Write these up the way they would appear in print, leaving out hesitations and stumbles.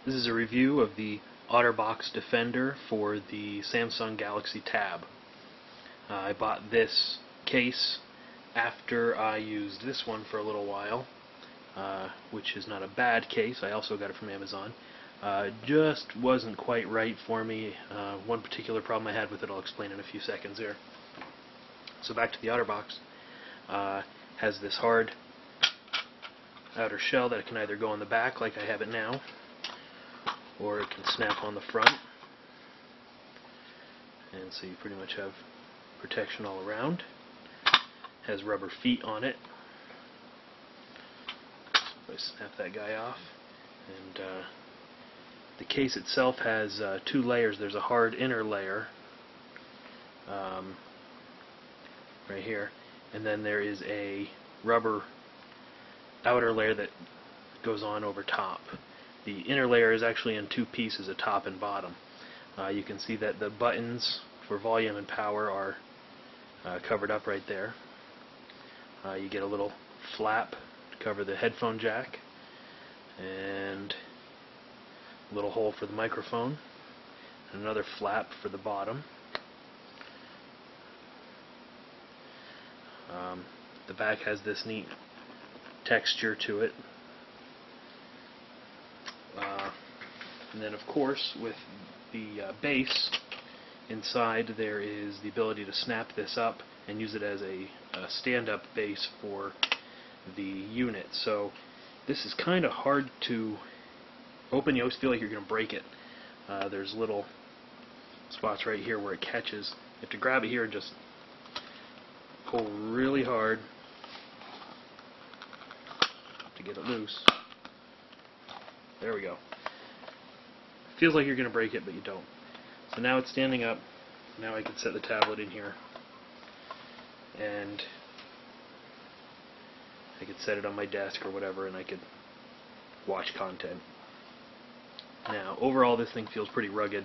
This is a review of the Otterbox Defender for the Samsung Galaxy Tab. I bought this case after I used this one for a little while, which is not a bad case. I also got it from Amazon. Just wasn't quite right for me. One particular problem I had with it I'll explain in a few seconds here. So back to the Otterbox. Has this hard outer shell that can either go on the back like I have it now, or it can snap on the front, and so you pretty much have protection all around. Has rubber feet on it. So if I snap that guy off, and the case itself has two layers. There's a hard inner layer right here, and then there is a rubber outer layer that goes on over top. The inner layer is actually in two pieces, a top and bottom. You can see that the buttons for volume and power are covered up right there. You get a little flap to cover the headphone jack, and a little hole for the microphone, and another flap for the bottom. The back has this neat texture to it. And then, of course, with the base inside, there is the ability to snap this up and use it as a stand-up base for the unit. So this is kind of hard to open. You always feel like you're going to break it. There's little spots right here where it catches. You have to grab it here and just pull really hard to get it loose. There we go. Feels like you're going to break it, but you don't. So now it's standing up. Now I can set the tablet in here, and I could set it on my desk or whatever, and I could watch content. Now, overall, this thing feels pretty rugged,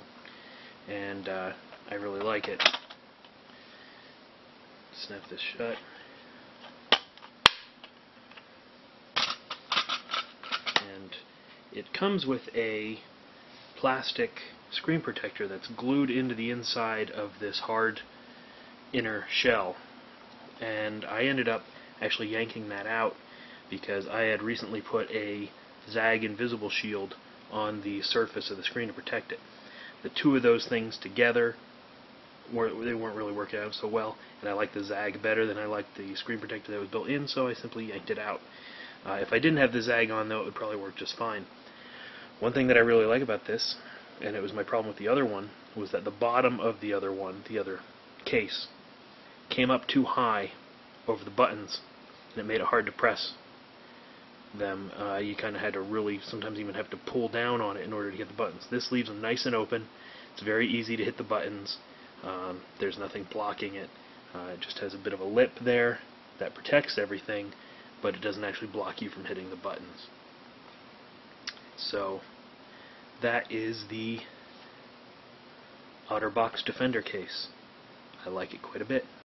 and I really like it. Snap this shut. And it comes with a plastic screen protector that's glued into the inside of this hard inner shell, and I ended up actually yanking that out because I had recently put a Zag invisible shield on the surface of the screen to protect it. The two of those things together they weren't really working out so well, and I liked the Zag better than I liked the screen protector that was built in, so I simply yanked it out. If I didn't have the Zag on, though, it would probably work just fine. One thing that I really like about this, and it was my problem with the other one, was that the bottom of the other one, the other case, came up too high over the buttons, and it made it hard to press them. You kind of had to really, sometimes even have to pull down on it in order to get the buttons. This leaves them nice and open. It's very easy to hit the buttons. There's nothing blocking it. It just has a bit of a lip there that protects everything, but it doesn't actually block you from hitting the buttons. So that is the Otterbox Defender case. I like it quite a bit.